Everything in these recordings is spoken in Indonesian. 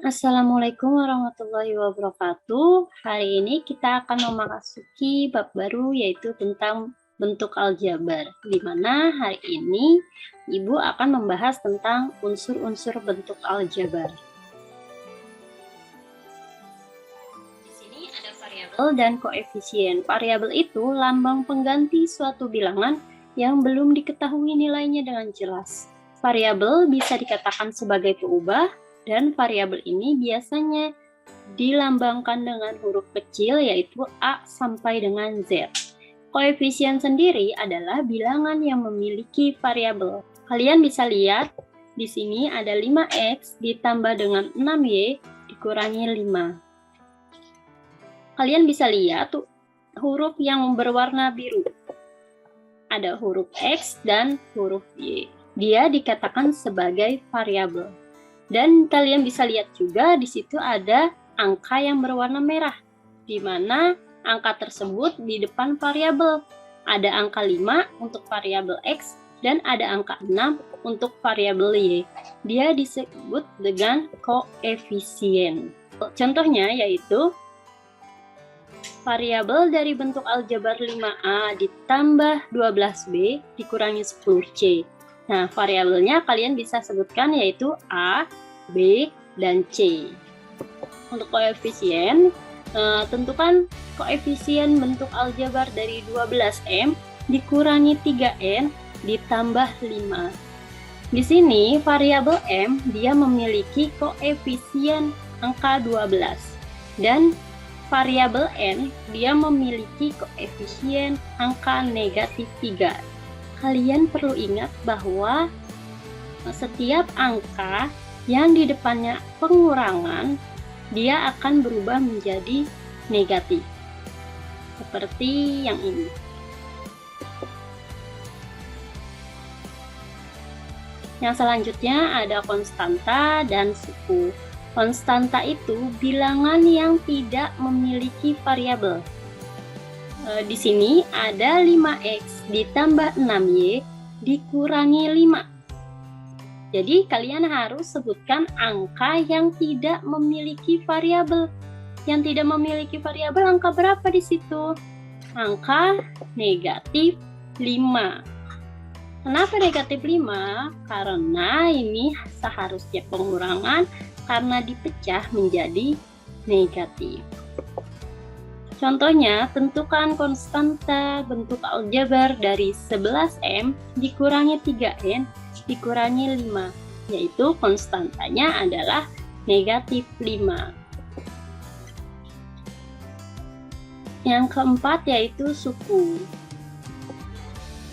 Assalamualaikum warahmatullahi wabarakatuh. Hari ini kita akan memasuki bab baru yaitu tentang bentuk aljabar, di mana hari ini Ibu akan membahas tentang unsur-unsur bentuk aljabar. Di sini ada variabel dan koefisien. Variabel itu lambang pengganti suatu bilangan yang belum diketahui nilainya dengan jelas. Variabel bisa dikatakan sebagai peubah, dan variabel ini biasanya dilambangkan dengan huruf kecil yaitu A sampai dengan Z. Koefisien sendiri adalah bilangan yang memiliki variabel. Kalian bisa lihat di sini ada 5X ditambah dengan 6Y dikurangi 5. Kalian bisa lihat huruf yang berwarna biru. Ada huruf X dan huruf Y. Dia dikatakan sebagai variabel. Dan kalian bisa lihat juga di situ ada angka yang berwarna merah, di mana angka tersebut di depan variabel. Ada angka 5 untuk variabel X dan ada angka 6 untuk variabel Y. Dia disebut dengan koefisien. Contohnya yaitu variabel dari bentuk aljabar 5A ditambah 12B dikurangi 10C. Nah, variabelnya kalian bisa sebutkan yaitu A, B, dan C. Untuk koefisien, tentukan koefisien bentuk aljabar dari 12M dikurangi 3N ditambah 5. Di sini, variabel M dia memiliki koefisien angka 12. Dan variabel N dia memiliki koefisien angka negatif 3. Kalian perlu ingat bahwa setiap angka yang di depannya pengurangan, dia akan berubah menjadi negatif. Seperti yang ini. Yang selanjutnya ada konstanta dan suku. Konstanta itu bilangan yang tidak memiliki variabel. Di sini ada 5X ditambah 6Y dikurangi 5. Jadi kalian harus sebutkan angka yang tidak memiliki variabel. Yang tidak memiliki variabel angka berapa di situ? Angka negatif 5. Kenapa negatif 5? Karena ini seharusnya pengurangan karena dipecah menjadi negatif. Contohnya, tentukan konstanta bentuk aljabar dari 11M dikurangi 3N dikurangi 5, yaitu konstantanya adalah negatif 5. Yang keempat yaitu suku.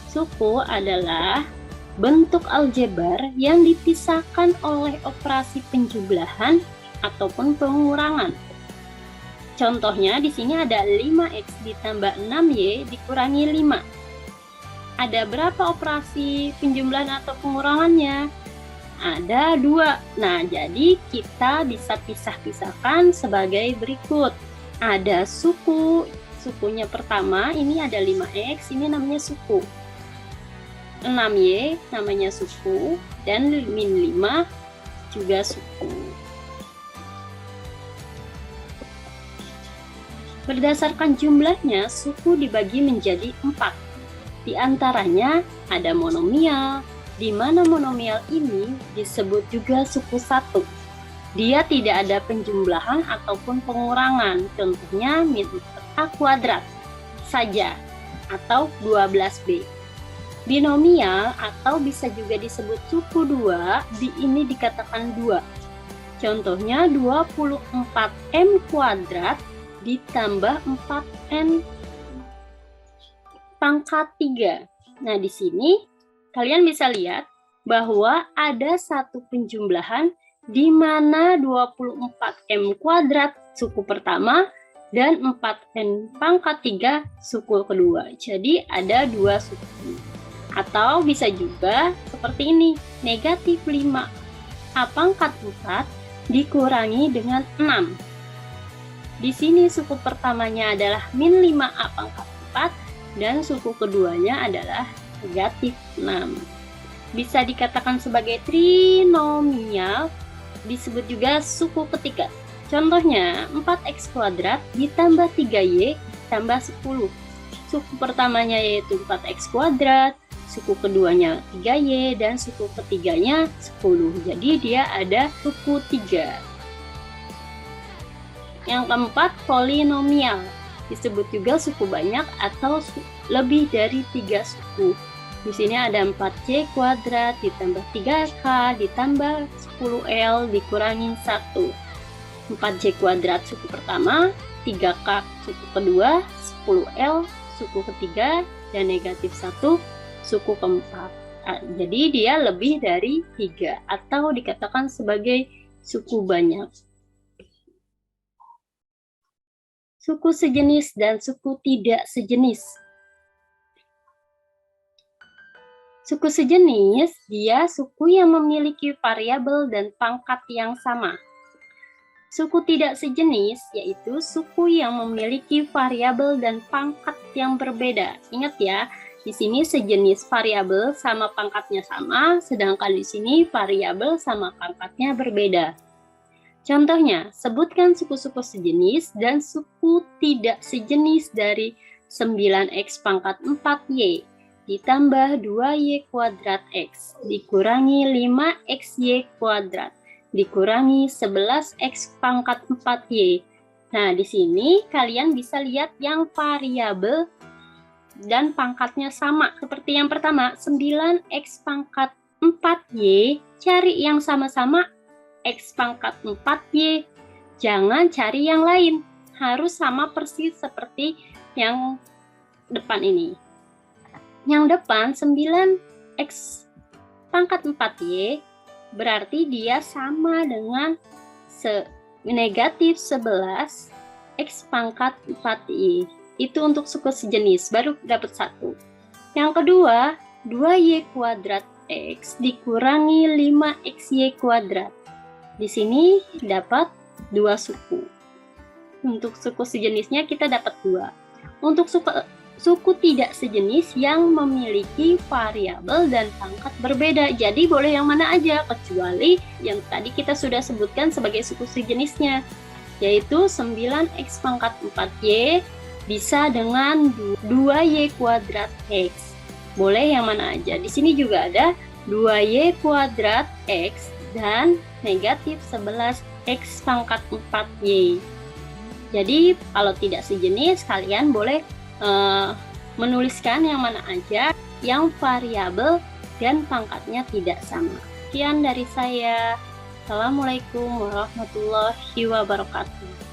Suku adalah bentuk aljabar yang dipisahkan oleh operasi penjumlahan ataupun pengurangan. Contohnya di sini ada 5X ditambah 6Y dikurangi 5. Ada berapa operasi penjumlahan atau pengurangannya? Ada 2. Nah, jadi kita bisa pisah-pisahkan sebagai berikut. Ada suku. Sukunya pertama, ini ada 5X, ini namanya suku. 6Y namanya suku, dan min 5 juga suku. Berdasarkan jumlahnya, suku dibagi menjadi 4. Di antaranya ada monomial, di mana monomial ini disebut juga suku 1. Dia tidak ada penjumlahan ataupun pengurangan, contohnya min A kuadrat saja, atau 12B. Binomial atau bisa juga disebut suku 2, ini dikatakan 2. Contohnya 24M kuadrat ditambah 4N pangkat 3. Nah, di sini kalian bisa lihat bahwa ada satu penjumlahan di mana 24M kuadrat suku pertama dan 4N pangkat 3 suku kedua. Jadi ada 2 suku. Atau bisa juga seperti ini, negatif 5 A pangkat 4 dikurangi dengan 6. Di sini suku pertamanya adalah min 5A pangkat 4 dan suku keduanya adalah negatif 6. Bisa dikatakan sebagai trinomial disebut juga suku ketiga. Contohnya, 4x kuadrat ditambah 3y tambah 10. Suku pertamanya yaitu 4x kuadrat, suku keduanya 3y, dan suku ketiganya 10. Jadi dia ada suku 3. Yang keempat, polinomial. Disebut juga suku banyak atau lebih dari 3 suku. Di sini ada 4c kuadrat ditambah 3k ditambah 10l dikurangi 1. 4c kuadrat suku pertama, 3k suku kedua, 10l suku ketiga, dan negatif 1 suku keempat. Jadi dia lebih dari 3 atau dikatakan sebagai suku banyak. Suku sejenis dan suku tidak sejenis. Suku sejenis, dia suku yang memiliki variabel dan pangkat yang sama. Suku tidak sejenis yaitu suku yang memiliki variabel dan pangkat yang berbeda. Ingat ya, di sini sejenis variabel sama pangkatnya sama, sedangkan di sini variabel sama pangkatnya berbeda. Contohnya, sebutkan suku-suku sejenis dan suku tidak sejenis dari 9x pangkat 4y ditambah 2y kuadrat x dikurangi 5xy kuadrat dikurangi 11x pangkat 4y. Nah, di sini kalian bisa lihat yang variabel dan pangkatnya sama. Seperti yang pertama, 9x pangkat 4y, cari yang sama-sama x pangkat 4y. Jangan cari yang lain. Harus sama persis seperti yang depan ini. Yang depan, 9x pangkat 4y, berarti dia sama dengan negatif 11 x pangkat 4y. Itu untuk suku sejenis, baru dapat 1. Yang kedua, 2y kuadrat x dikurangi 5xy kuadrat. Di sini dapat 2 suku. Untuk suku sejenisnya kita dapat 2. Untuk suku tidak sejenis yang memiliki variabel dan pangkat berbeda. Jadi boleh yang mana aja, kecuali yang tadi kita sudah sebutkan sebagai suku sejenisnya, yaitu 9x pangkat 4y bisa dengan 2y kuadrat x. Boleh yang mana aja. Di sini juga ada 2y kuadrat x dan negatif 11x pangkat 4y. Jadi kalau tidak sejenis, kalian boleh menuliskan yang mana aja yang variabel dan pangkatnya tidak sama. Sekian dari saya. Assalamualaikum warahmatullahi wabarakatuh.